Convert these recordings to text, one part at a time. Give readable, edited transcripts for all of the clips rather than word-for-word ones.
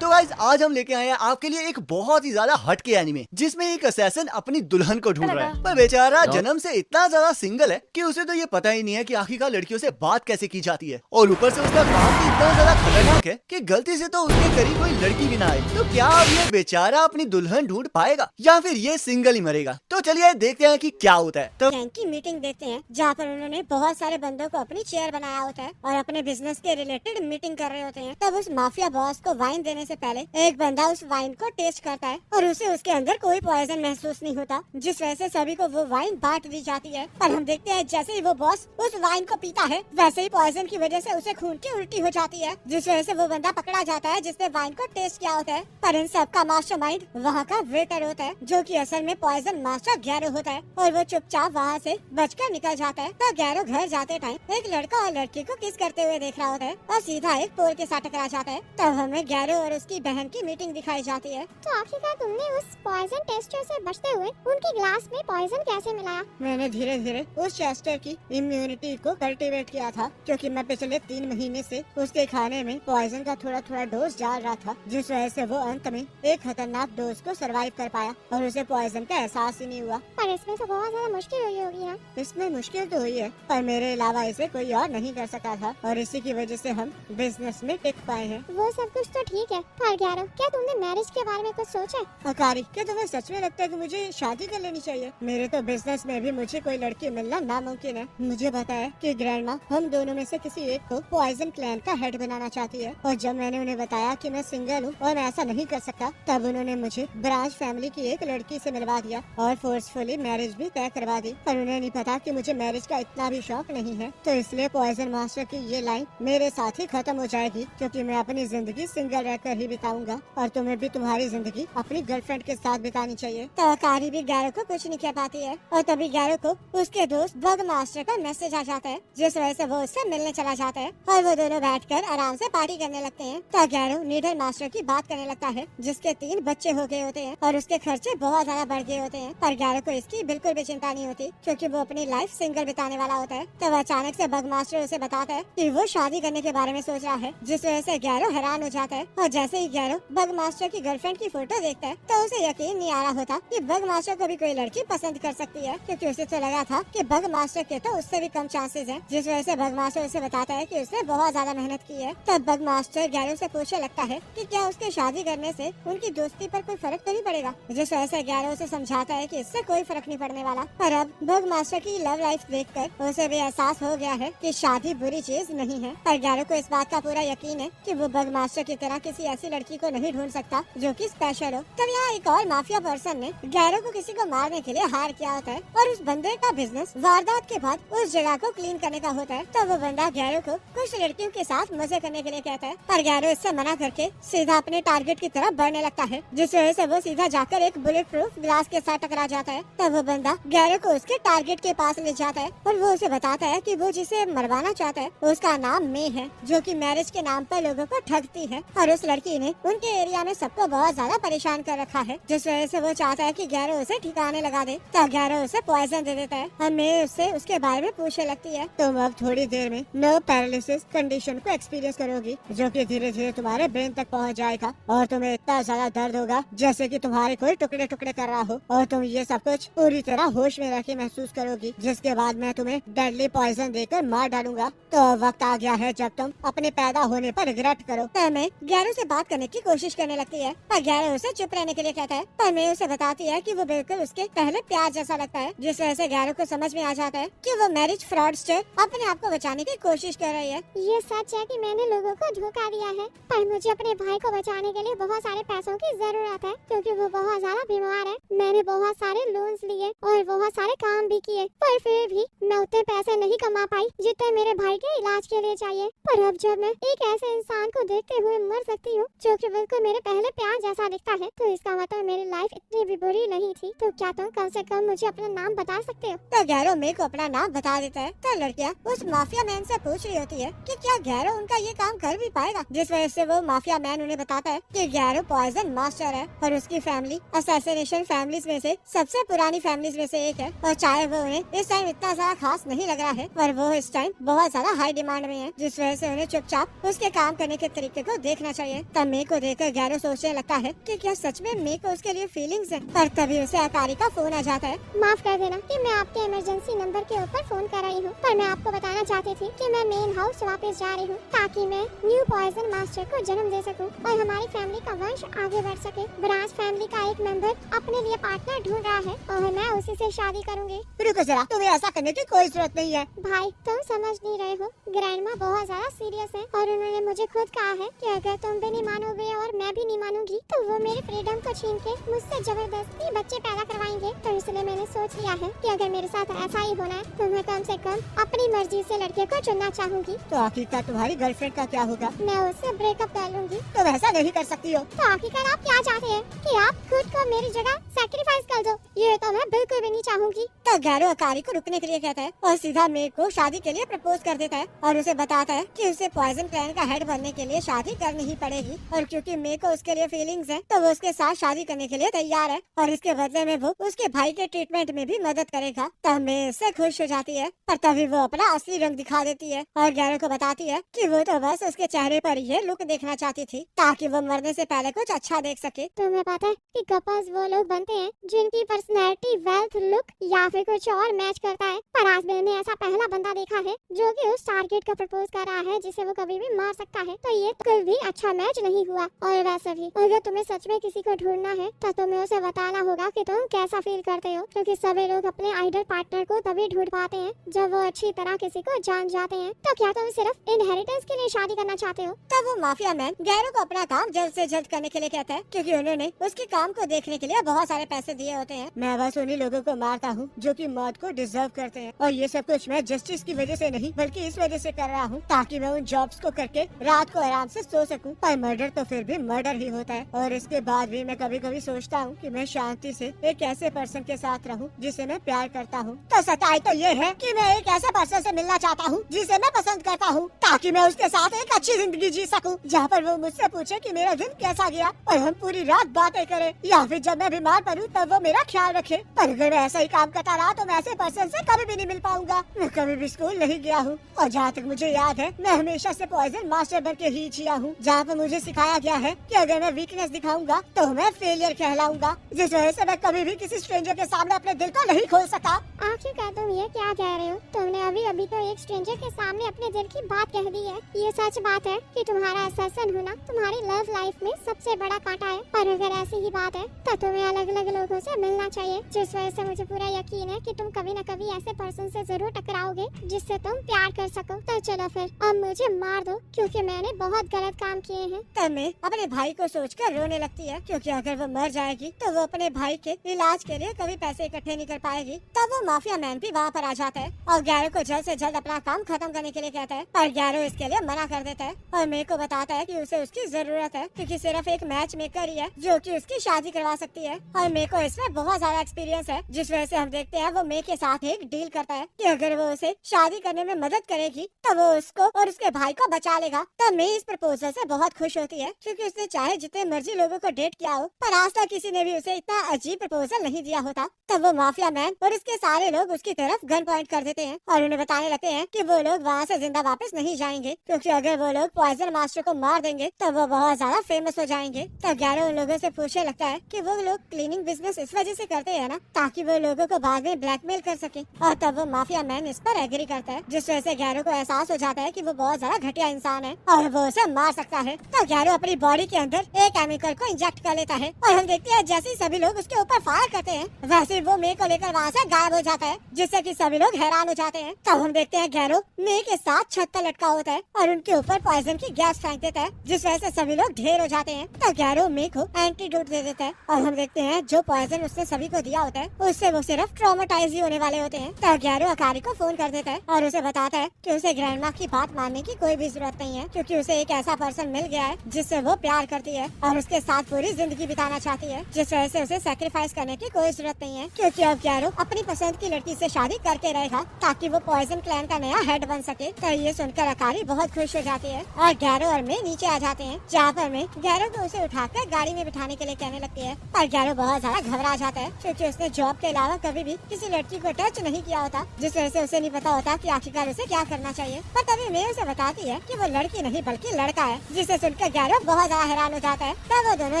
तो गाइस आज हम लेके आए हैं आपके लिए एक बहुत ही ज्यादा हटके एनीमे जिसमें एक असैसिन अपनी दुल्हन को ढूंढ रहा है, पर बेचारा जन्म से इतना ज्यादा सिंगल है कि उसे तो ये पता ही नहीं है कि आखिरकार लड़कियों से बात कैसे की जाती है। और ऊपर से उसका काम भी इतना ज्यादा खतरनाक है कि गलती से तो उसके करीब कोई लड़की भी ना आए। तो क्या अब ये बेचारा अपनी दुल्हन ढूंढ पाएगा या फिर ये सिंगल ही मरेगा? तो चलिए देखते हैं कि क्या होता है। तो बैंक की मीटिंग देखते हैं जहाँ पर उन्होंने बहुत सारे बंदों को अपनी चेयर बनाया होता है और अपने बिजनेस के रिलेटेड मीटिंग कर रहे होते हैं। तब उस माफिया बॉस को वाइन देने से पहले एक बंदा उस वाइन को टेस्ट करता है और उसे उसके अंदर कोई पॉइजन महसूस नहीं होता, जिस वजह से सभी को वो वाइन बांट दी जाती है। पर हम देखते हैं जैसे ही वो बॉस उस वाइन को पीता है वैसे ही पॉइजन की वजह से उसे खून की उल्टी हो जाती है, जिस वजह से वो बंदा पकड़ा जाता है जिसने वाइन को टेस्ट किया होता है। पर इन सब का मास्टरमाइंड वहाँ का वेटर होता है जो कि असल में पॉइजन मास्टर गैरो होता है और वो चुपचाप वहाँ से बचकर निकल जाता है। तो गैरो घर जाते टाइम एक लड़का और लड़की को किस करते हुए देख रहा होता है और सीधा एक पोल के साथ टकरा जाता है। तब हमें गैरो और उसकी बहन की मीटिंग दिखाई जाती है। तो आखिरकार तुमने उस पॉइजन टेस्टर से बचते हुए उनके ग्लास में पॉइजन कैसे मिलाया? मैंने धीरे धीरे उस चेस्टर की इम्यूनिटी को कल्टीवेट किया था, क्योंकि मैं पिछले 3 महीने से उसके खाने में पॉइजन का थोड़ा थोड़ा डोज डाल रहा था, जिस वजह से वो अंत में एक खतरनाक डोज को सरवाइव कर पाया और उसे पॉइजन का एहसास ही नहीं हुआ। पर इसमें तो बहुत ज्यादा मुश्किल हुई होगी ना? इसमें मुश्किल तो हुई है, पर मेरे अलावा इसे कोई और नहीं कर सका था और इसी की वजह से हम बिजनेस में टिक पाए हैं। वो सब कुछ तो ठीक है, पर गैरो क्या तुमने मैरिज के बारे में कुछ सोचा? अकारी, क्या तुम्हें सच में लगता है कि मुझे शादी कर लेनी चाहिए? मेरे तो बिजनेस में भी मुझे कोई लड़की मिलना नामुमकिन है। मुझे पता है कि ग्रैंडमा हम दोनों में से किसी एक को पॉइजन क्लैन का हेड बनाना चाहती है, और जब मैंने उन्हें बताया कि मैं सिंगल हूँ और मैं ऐसा नहीं कर सकता, तब उन्होंने मुझे ब्रांच फैमिली की एक लड़की से मिलवा दिया और फोर्सफुली मैरिज भी तय करवा दी। पर उन्हें नहीं पता कि मुझे मैरिज का इतना भी शौक नहीं है, तो इसलिए पॉइजन मास्टर की ये लाइन मेरे साथ ही खत्म हो जाएगी, क्योंकि मैं अपनी जिंदगी सिंगल रहकर ही बिताऊंगा और तुम्हें भी तुम्हारी जिंदगी अपनी गर्लफ्रेंड के साथ बितानी चाहिए। तो अकारी भी गैरो को कुछ नहीं कह पाती है और तभी गैरो को उसके दोस्त बग मास्टर का मैसेज आ जाता है, जिस वजह से वो उससे मिलने चला जाता है और वो दोनों बैठकर आराम से पार्टी करने लगते हैं। तो गैरो नीडल मास्टर की बात करने लगता है जिसके 3 बच्चे हो गए होते हैं और उसके खर्चे बहुत ज्यादा बढ़ गए होते हैं। पर गैरो को इसकी बिल्कुल भी चिंता नहीं होती, क्योंकि वो अपनी लाइफ सिंगल बिताने वाला होता है। तब अचानक से बग मास्टर उसे बताता है कि वो शादी करने के बारे में सोच रहा है, जिस वजह से गैरो हैरान हो जाता है। और जैसे ही गैरो बग मास्टर की गर्लफ्रेंड की फोटो देखता है तो उसे यकीन नहीं आ रहा होता कि बग मास्टर को भी कोई लड़की पसंद कर सकती है, क्योंकि उसे तो लगा था कि बग मास्टर के तो उससे भी कम चांसेस हैं, जिस वजह से बग मास्टर उसे बताता है कि उसने बहुत ज्यादा मेहनत की है। तब बग मास्टर गैरो से पूछने लगता है कि क्या उसके शादी करने से उनकी दोस्ती पर कोई फर्क तो नहीं पड़ेगा, जिस वजह से गैरो उसे समझाता है कि इससे कोई फर्क नहीं पड़ने वाला। पर अब बग मास्टर की लव लाइफ देखकर उसे भी एहसास हो गया है कि शादी बुरी चीज नहीं है। पर गैरो को इस बात का पूरा यकीन है कि वो बग मास्टर की तरह किसी ऐसी लड़की को नहीं ढूंढ सकता जो कि स्पेशल हो। तब यहाँ एक और माफिया पर्सन ने गैरो को किसी को मारने के लिए हायर किया होता है और उस बंदे का बिजनेस वारदात के बाद उस जगह को क्लीन करने का होता है। तो वो बंदा गैरो को कुछ लड़कियों के साथ मजे करने के लिए कहता है, पर गैरो इससे मना करके सीधा अपने टारगेट की तरफ बढ़ने लगता है, जिस वजह से वो सीधा जाकर एक बुलेट प्रूफ ग्लास के साथ टकरा जाता है। तब वो बंदा गैरो को उसके टारगेट के पास ले जाता है और वो उसे बताता है कि वो जिसे मरवाना चाहता है उसका नाम मे है, जो कि मैरिज के नाम पर लोगों को ठगती है और उस लड़की ने उनके एरिया में सबको बहुत ज्यादा परेशान कर रखा है, जिस वजह से वो चाहता है कि गैरो उसे ठिकाने लगा दे। तो गैरो उसे पॉइजन दे देता है और मे उससे उसके बारे में पूछने लगती है। तुम अब थोड़ी देर में नर्व पैरालिसिस कंडीशन को एक्सपीरियंस करोगी, जो कि धीरे धीरे तुम्हारे ब्रेन तक पहुंच जाएगा और तुम्हें इतना ज्यादा दर्द होगा जैसे कि तुम्हारे कोई टुकड़े टुकड़े कर रहा हो, और तुम ये सब कुछ पूरी तरह होश में रह के महसूस करोगी, जिसके बाद मैं तुम्हें डेडली पॉइजन देकर मार डालूंगा। तो वक्त आ गया है जब तुम अपने पैदा होने पर रिग्रेट करो। तो मैं गैरो से बात करने की कोशिश करने लगती है पर गैरो उसे चुप रहने के लिए कहता है, पर मैं उसे बताती है कि वो बिल्कुल उसके पहले प्यार जैसा लगता है, जिस वजह से गैरो को समझ में आ जाता है कि वो मैरिज फ्रॉडस्टर अपने आप को बचाने की कोशिश कर रही है। ये सच है कि मैंने लोगों को धोखा दिया है, पर मुझे अपने भाई को बचाने के लिए बहुत सारे पैसों की जरूरत है, क्योंकि वो बहुत ज्यादा बीमार है। मैंने बहुत सारे लोन्स लिए और बहुत सारे काम भी किए, पर फिर भी मैं उतने पैसे नहीं कमा पाई जितने मेरे भाई के इलाज के लिए चाहिए। पर अब जब मैं एक ऐसे इंसान को देखते हुए मर सकती हूँ जो कि बिल्कुल मेरे पहले प्यार जैसा दिखता है, तो इसका मतलब मेरी लाइफ इतनी भी बुरी नहीं थी। तो क्या तुम कम से कम मुझे अपना नाम बता सकते हो? तो गैरो मेरे को अपना नाम बता देता है। तो लड़कियाँ उस माफिया मैन से पूछ रही होती है कि क्या गैरो उनका ये काम कर भी पाएगा, जिस वजह से वो माफिया मैन उन्हें बताता है कि गैरो पॉइजन मास्टर है और उसकी फैमिली असैसिनेशन फैमिलीज में से सबसे पुरानी फैमिलीज में से एक है, और चाहे वो उन्हें इस टाइम इतना ज्यादा खास नहीं लग रहा है, पर वो इस टाइम बहुत ज्यादा हाई डिमांड में है, जिस वजह से उन्हें चुपचाप उसके काम करने के तरीके को देखना चाहिए। तब मे को देखकर गैरो सोचने लगता है कि क्या सच में मे को उसके लिए फीलिंग्स है। पर तभी उसे अकारी का फोन आ जाता है। माफ कर देना कि मैं आपके इमरजेंसी नंबर के ऊपर फोन कर रही हूँ, पर मैं आपको बताना चाहती थी कि मैं मेन हाउस वापस जा रही हूँ ताकि मैं न्यू पॉइजन मास्टर को जन्म दे सकूँ और हमारी फैमिली का वंश आगे बढ़ सके। ब्रांच फैमिली का एक मेंबर अपने लिए पार्टनर ढूंढ रहा है और मैं उसी से शादी करूँगी। रुको जरा, तुम्हें ऐसा करने की कोई जरूरत नहीं है। भाई तुम समझ नहीं रहे हो, ग्रैंडमा बहुत ज्यादा सीरियस है और उन्होंने मुझे खुद कहा है कि अगर तुम भी नहीं मानोगे और मैं भी नहीं मानूंगी तो वो मेरी फ्रीडम को छीन के मुझसे जबरदस्ती बच्चे पैदा करवाएंगे। तो इसलिए मैंने सोच लिया है कि अगर मेरे साथ ऐसा ही होना है तो मैं कम से कम अपनी मर्जी से लड़के को चुनना चाहूंगी। तो आखिरकार तुम्हारी गर्लफ्रेंड का क्या होगा? मैं उससे ब्रेकअप कर लूंगी। तुम ऐसा नहीं कर सकती हो। तो आखिरकार आप क्या चाहते हैं कि आप खुद को मेरी जगह सैक्रिफाइस कर दो? ये तो मैं बिल्कुल भी नहीं चाहूंगी। तो गैरो अकारी को रुकने के लिए कहता है और सीधा मे को शादी के लिए प्रपोज कर देता है और उसे बताता है कि उसे पॉइजन क्लैन का हेड बनने के लिए शादी करनी ही पड़ेगी और क्योंकि मे को उसके लिए फीलिंग्स है तो वो उसके साथ शादी करने के लिए तैयार है और इसके बदले में वो उसके भाई के ट्रीटमेंट में भी मदद करेगा। तब मे इससे खुश हो जाती है पर तभी वो अपना असली रंग दिखा देती है और गैरो को बताती है कि वो तो बस उसके चेहरे पर ये लुक देखना चाहती थी ताकि वो मरने से पहले कुछ अच्छा देख सके। तुम्हें पता है कि कपल्स वो लोग बनते हैं जिनकी पर्सनैलिटी, वेल्थ, लुक या फिर कुछ और मैच करता है। पर आज मैंने ऐसा पहला बंदा देखा है जो कि उस टारगेट को प्रपोज कर रहा है जिसे वो कभी भी मार सकता है। तो ये कोई भी अच्छा मैच नहीं हुआ। और वैसे भी अगर तुम्हें सच में किसी को ढूंढना है तो तुम्हें उसे बताना होगा कि तुम कैसा फील करते हो, क्योंकि सभी लोग अपने आइडल पार्टनर को तभी ढूंढ पाते हैं जब वो अच्छी तरह किसी को जान जाते हैं। तो क्या तुम सिर्फ इनहेरिटेंस के लिए शादी करना चाहते हो? तब वो माफिया मैन गैरो को अपना काम जल्द से जल्द करने के लिए कहता है क्योंकि उन्होंने उसके काम को देखने के लिए बहुत सारे पैसे दिए होते हैं। मैं बस उन्हीं लोगों को मारता हूँ जो कि मौत को डिजर्व करते हैं और ये सब कुछ मैं जस्टिस की वजह से नहीं बल्कि इस वजह से कर रहा हूँ ताकि मैं उन जॉब्स को करके रात को आराम से सो सकूं। पर मर्डर तो फिर भी मर्डर ही होता है और इसके बाद भी मैं कभी कभी सोचता हूँ कि मैं शांति से एक ऐसे पर्सन के साथ रहूं जिसे मैं प्यार करता हूँ। तो सच्चाई तो ये है कि मैं एक ऐसे पर्सन से मिलना चाहता हूँ जिसे मैं पसंद करता हूँ ताकि मैं उसके साथ एक अच्छी जिंदगी जी सकूं जहाँ पर वो मुझसे पूछे कि मेरा दिन कैसा गया और हम पूरी रात बातें करें या फिर जब मैं बीमार पड़ूं तब वो मेरा ख्याल रखे। पर अगर मैं ऐसा ही काम करता रहा तो मैं ऐसे पर्सन से कभी भी नहीं मिल पाऊंगा। मैं कभी भी स्कूल नहीं गया हूँ और जहाँ तक मुझे याद है मैं हमेशा से पॉइजन मास्टर बन के ही जिया हूँ जहाँ पर मुझे सिखाया गया है कि अगर मैं वीकनेस दिखाऊंगा तो मैं फेलियर कहलाऊंगा, जिस वजह से मैं कभी भी किसी स्ट्रेंजर के सामने अपने दिल को नहीं खोल सका। आखिरकार तुम ये क्या कह रहे हो? तुमने अभी तो एक स्ट्रेंजर के सामने अपने दिल की बात कह दी है। ये सच बात है कि तुम्हारा असैसिन होना तुम्हारी लव लाइफ में सबसे बड़ा कांटा है। पर अगर ऐसी ही बात है तो तुम्हें अलग अलग लोगों से मिलना चाहिए, जिस वजह से मुझे पूरा यकीन है कि तुम कभी न कभी ऐसे पर्सन से जरूर टकराओगे जिससे तुम प्यार कर सको। तो चलो फिर अब मुझे मार दो क्योंकि मैंने बहुत गलत काम किए हैं। तब मैं अपने भाई को सोचकर रोने लगती है क्योंकि अगर वो मर जाएगी तो वो अपने भाई के इलाज के लिए कभी पैसे इकट्ठे नहीं कर पाएगी। तब वो माफिया मैन भी वहाँ पर आ जाता है और गैरो को जल्द से जल्द अपना काम खत्म करने के लिए कहता है, पर गैरो इसके लिए मना कर देता है और मे को बताता है कि उसे उसकी जरूरत है क्योंकि सिर्फ एक मैच मेकर ही है जो कि उसकी शादी करवा सकती है और मे को इसमें बहुत ज्यादा एक्सपीरियंस है, जिस वजह से हम देखते हैं वो मे के साथ एक डील करता है कि अगर वो उसे शादी करने में मदद करेगी तो वो उसको और उसके भाई को बचा लेगा। तब मे इस प्रपोजल से बहुत खुश होती है क्योंकि उसने चाहे जितने मर्जी लोगों को डेट किया हो पर आज तक किसी ने भी उसे इतना अजीब प्रपोजल नहीं दिया होता। तब वो माफिया मैन और उसके सारे लोग उसकी तरफ गन पॉइंट कर देते हैं और उन्हें बताने लगते हैं कि वो लोग वहाँ से जिंदा वापस नहीं जाएंगे क्योंकि अगर वो लोग पॉइजन मास्टर को मार देंगे तो वो बहुत ज्यादा फेमस हो जाएंगे। तब गैरो उन लोगों से पूछने लगता है कि वो लोग क्लीनिंग बिजनेस इस वजह से करते हैं ना ताकि वो लोगों को बाद में ब्लैकमेल कर सके और तब वो माफिया मैन इस पर एग्री करता है, जिस वजह से गैरो को एहसास हो जाता है कि वो बहुत ज्यादा घटिया इंसान है और वो उसे मार सकता है। तो गैरो अपनी बॉडी के अंदर एक केमिकल को इंजेक्ट कर लेता है और हम देखते हैं जैसे ही सभी लोग उसके ऊपर फायर करते हैं वैसे ही वो मे को लेकर वहाँ से गायब हो जाता है, जिससे कि सभी लोग हैरान हो जाते हैं। तब हम देखते हैं गैरो मे के साथ छत पर लटका होता है और उनके ऊपर पॉइजन की गैस फेंक देता है, जिस वजह से सभी लोग ढेर हो जाते हैं। तो गैरो मे को एंटीडोट दे देता है और हम देखते हैं जो पॉइजन उसने सभी को दिया होता है उससे वो सिर्फ ट्रॉमेटाइज ही होने वाले होते हैं। तो गैरो अकारी को फोन कर देता है और उसे बताता है कि उसे ग्रैंडमा की बात मानने की कोई भी जरूरत नहीं है क्योंकि उसे एक ऐसा पर्सन मिल गया है जिससे वो प्यार करती है और उसके साथ पूरी जिंदगी बिताना चाहती है, जिस वजह से उसे सैक्रिफाइस करने की कोई जरूरत नहीं है क्योंकि अब गैरो अपनी पसंद की लड़की से शादी करके रहेगा ताकि वो पॉइजन क्लैन का नया हेड बन सके। तो ये सुनकर अकारी बहुत खुश हो जाती है और गैरो और मैं नीचे आ जाते हैं जहाँ पर मैं गैरो को उसे उठाकर गाड़ी में बिठाने के लिए कहने लगती है। पर गैरो बहुत ज्यादा घबरा जाता है क्योंकि उसने जॉब के अलावा कभी भी किसी लड़की को टच नहीं किया होता, जिस वजह से उसे नहीं पता होता कि आखिरकार उसे क्या करना चाहिए। पर तभी मैं उसे बताती है कि वो लड़की नहीं बल्कि लड़का है, जिसे सुनकर गैरो बहुत ज्यादा हैरान हो जाता है। तब वो दोनों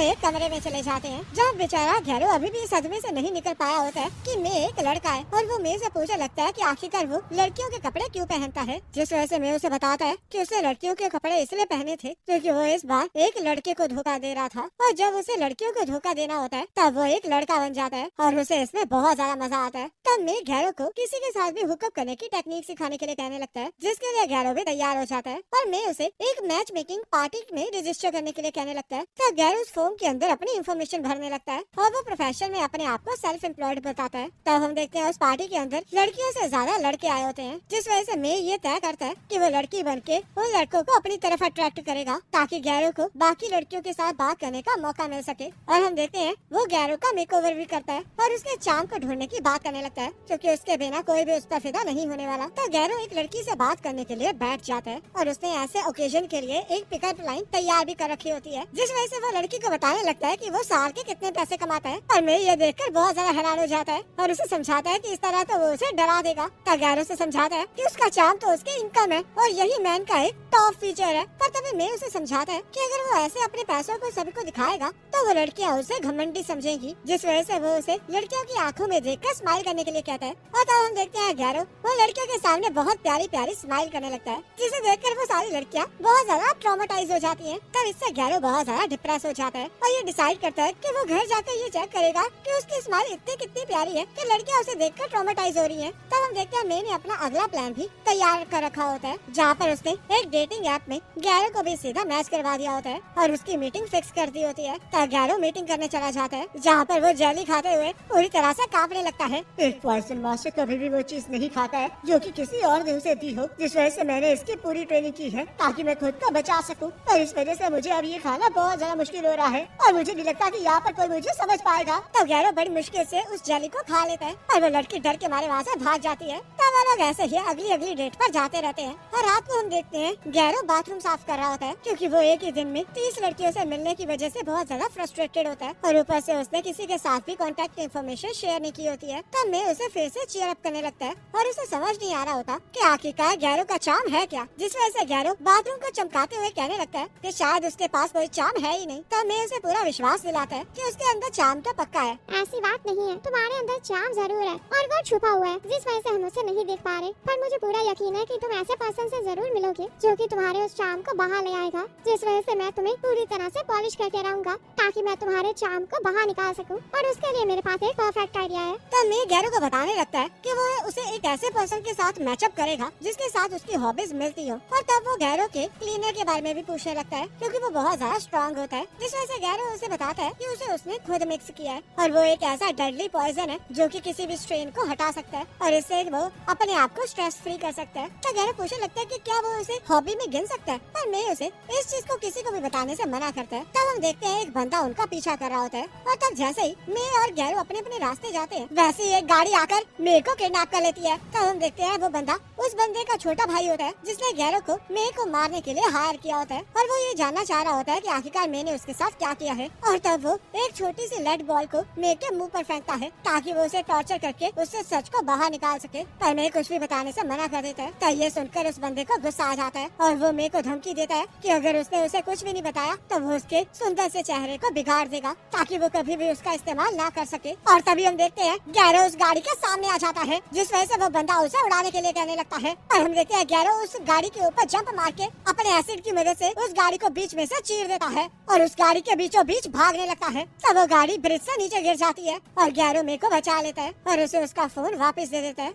एक कमरे में चले जाते हैं जहाँ बेचारा गैरो अभी भी सदमे से नहीं निकल पाया होता है कि मैं एक लड़का है, और वो मे से पूछने लगता है कि आखिरकार वो लड़कियों के कपड़े क्यों पहनता है। जिस वजह से मे उसे बताता है कि उसने लड़कियों के कपड़े इसलिए पहने थे क्योंकि वो इस बार एक लड़के को धोखा दे रहा था, और जब उसे लड़कियों को धोखा देना होता है तब वो एक लड़का बन जाता है और उसे इसमें बहुत ज्यादा मजा आता है। तब मे गैरो को किसी के साथ भी हुकअप करने की टेक्निक सिखाने के लिए कहने लगता है, जिसके लिए गैरो भी तैयार हो जाता है और मे उसे एक मैच मेकिंग पार्टी में रजिस्टर करने के लिए कहने लगता है। तब गैरो उस फॉर्म के अंदर अपनी इन्फॉर्मेशन भरने लगता है और वो प्रोफेशन में अपने आप को सेल्फ एम्प्लॉयड बताता है। तब हम देखते हैं उस पार्टी के अंदर लड़कियों से ज्यादा लड़के आए होते हैं, जिस वजह से मे ये तय करता है कि वो लड़की बनके उन लड़कों को अपनी तरफ अट्रैक्ट करेगा ताकि गैरो को बाकी लड़कियों के साथ बात करने का मौका मिल सके। और हम देखते हैं वो गैरो का मेकओवर भी करता है और उसके चार्म को ढूंढने की बात करने लगता है क्योंकि उसके बिना कोई भी उस पर फिदा नहीं होने वाला। तो गैरो एक लड़की से बात करने के लिए बैठ जाता है और उसने ऐसे ओकेजन के लिए एक पिकअप लाइन तैयार भी कर रखी होती है, जिस वजह से वो लड़की को बताने लगता है कि वो साल के कितने पैसे कमाता है। और मैं ये देखकर बहुत ज्यादा हैरान हो जाता है और उसे समझाता है कि इस तरह तो वो उसे डरा देगा। तो गैरो से समझाता है कि उसका चार्म तो उसके इनकम है और यही मैन का एक टॉप फीचर है। पर तभी मैं उसे समझाता है कि अगर वो ऐसे अपने पैसों को सभी को दिखाएगा तो वो लड़कियां उसे घमंडी समझेंगी, जिस वजह से वो उसे लड़कियों की आंखों में देखकर स्माइल करने के लिए कहता है। और तब हम देखते हैं गैरो वो लड़कियों के सामने बहुत प्यारी प्यारी स्माइल करने लगता है, जिसे देखकर वो सारी लड़कियां बहुत ज्यादा ट्रॉमेटाइज हो जाती हैं। तब इससे गैरो बहुत ज्यादा डिप्रेस हो जाता है और ये डिसाइड करता है कि वो घर जाकर ये चेक करेगा कि उसकी स्माइल इतनी कितनी प्यारी है कि लड़कियां उसे देखकर ट्रॉमेटाइज हो रही हैं। तब हम देखते हैं मैंने अपना अगला प्लान भी तैयार कर रखा होता है, जहाँ पर उसने एक डेटिंग ऐप में गैरो को भी सीधा मैच करवा दिया होता है और उसकी मीटिंग फिक्स कर दी होती है। तब गैरो मीटिंग करने चला जाता है, जहाँ पर वो जेली खाते हुए पूरी तरह से कांपने लगता है। एक पॉइजन मास्टर कभी भी वो चीज नहीं खाता है जो कि किसी और ने उसे दी हो, जिस वजह से मैंने इसकी पूरी ट्रेनिंग की है ताकि मैं खुद को बचा सकूं। और इस वजह से मुझे अब ये खाना बहुत ज्यादा मुश्किल हो रहा है और मुझे नहीं लगता कि यहाँ पर कोई मुझे समझ पाएगा। तो गैरो बड़ी मुश्किल से उस जेली को खा लेता है और वो लड़की डर के मारे वहाँ से भाग जाती है। तब वो लोग ऐसे ही अगली डेट पर जाते रहते हैं और रात को हम देखते हैं गैरो बाथरूम साफ कर रहा होता है क्योंकि वो एक ही दिन में 30 लड़कियों से मिलने की वजह से बहुत ज्यादा फ्रस्ट्रेटेड होता है और ऊपर से उसने किसी के साथ भी कॉन्टेक्ट इन्फॉर्मेशन शेयर नहीं की होती है। तब मैं उसे फिर से चीयर अप करने लगता है और उसे समझ नहीं आ रहा होता कि आखिरकार गैरो का चार्म है क्या, जिस वजह से गैरो बाथरूम को चमकाते हुए कहने लगता है कि शायद उसके पास कोई चार्म है ही नहीं। तब मैं उसे पूरा विश्वास दिलाता है कि उसके अंदर चार्म तो पक्का है। ऐसी बात नहीं है, तुम्हारे अंदर चार्म जरूर है और वो छुपा हुआ है जिस वजह से हम उसे नहीं देख पा रहे। पर मुझे पूरा यकीन है कि तुम ऐसे पर्सन से जरूर मिलोगे जो कि तुम्हारे उस चार्म को बाहर ले आएगा, जिस वजह से मैं तुम्हें पूरी तरह से पॉलिश करके रहूंगा ताकि मैं तुम्हारे चार्म को बाहर निकाल सकूं। और उसके लिए मेरे पास एक परफेक्ट आइडिया है। तब मैं गैरो को बताने लगता है कि वो उसे एक ऐसे पर्सन के साथ मैचअप करेगा जिसके साथ उसकी हॉबीज मिलती हो। और तब वो गैरो के क्लीनर के बारे में भी पूछने लगता है क्योंकि वो बहुत ज्यादा स्ट्रॉन्ग होता है, जिस वजह से गैरो उसे बताता है कि उसे उसने खुद मिक्स किया है और वो एक ऐसा डेडली पॉइजन है जो कि किसी भी स्ट्रेन को हटा सकता है और इससे वो अपने आप को स्ट्रेस फ्री कर सकता है। तो गैरो पूछने लगता है कि क्या वो उसे हॉबी में गिन सकता है, पर मैं उसे इस चीज को किसी को भी बताने से मना करता है। तब हम देखते हैं एक बंदा उनका पीछा कर रहा होता है और तब जैसे ही मैं और गैरो अपने अपने रास्ते जाते हैं वैसे ही एक गाड़ी आकर मेरे को किडनैप कर लेती है। तब हम देखते हैं वो बंदा उस बंदे का छोटा भाई होता है जिसने गैरो को मेरे को मारने के लिए हायर किया होता है और वो ये जानना चाह रहा होता है कि आखिरकार मैंने उसके साथ क्या किया है। और तब वो एक छोटी सी लेड बॉल को मेरे के मुंह पर फेंकता है ताकि वो उसे टॉर्चर करके उससे सच को बाहर निकाल सके, पर मैं कुछ भी बताने से मना कर देता है। तब ये सुनकर उस बंदे को गुस्सा आ जाता है और वो मेरे को धमकी देता है कि अगर उसने उसे कुछ भी नहीं बताया तो वो उसके सुंदर से चेहरे को बिगाड़ देगा ताकि वो कभी भी उसका इस्तेमाल ना कर सके। और तभी हम देखते हैं गैरो उस गाड़ी के सामने आ जाता है, जिस वजह से वो बंदा उसे उड़ाने के लिए कहने लगता है और हम देखते हैं गैरो उस गाड़ी के ऊपर जंप मार के अपने एसिड की मदद से उस गाड़ी को बीच में से चीर देता है और उस गाड़ी के बीचों बीच भागने लगता है। तब वो गाड़ी ब्रिज से नीचे गिर जाती है और गैरो मेरे को बचा लेता है और उसे उसका फोन वापस दे देता है।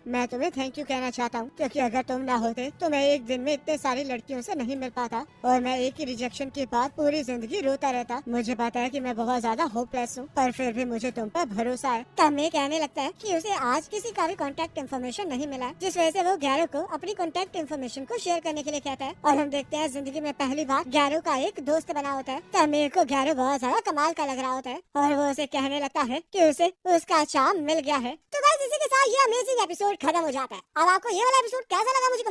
मैं तुम्हें थैंक यू कहना चाहता हूँ क्योंकि अगर तुम ना होते तो मैं एक दिन में इतने सारी लड़कियों से नहीं मिल पाता और मैं एक ही रिजेक्शन के बाद पूरी जिंदगी रोता रहता। मुझे पता है कि मैं बहुत ज्यादा होपलेस हूँ पर फिर भी मुझे तुम पर भरोसा है। तब मैं कहने लगता है कि उसे आज किसी का भी कॉन्टेक्ट इन्फॉर्मेशन नहीं मिला, जिस वजह से वो गैरो को अपनी कॉन्टेक्ट इन्फॉर्मेशन को शेयर करने के लिए कहता है और हम देखते हैं जिंदगी में पहली बार गैरो का एक दोस्त बना होता है। तब मेरे को गैरो बहुत ज्यादा कमाल का लग रहा होता है और वो उसे कहने लगता है कि उसे उसका चार्म मिल गया है। तो गाइस इसी के साथ ये अमेजिंग एपिसोड खत्म हो जाता है। अब आपको ये वाला एपिसोड कैसा लगा मुझे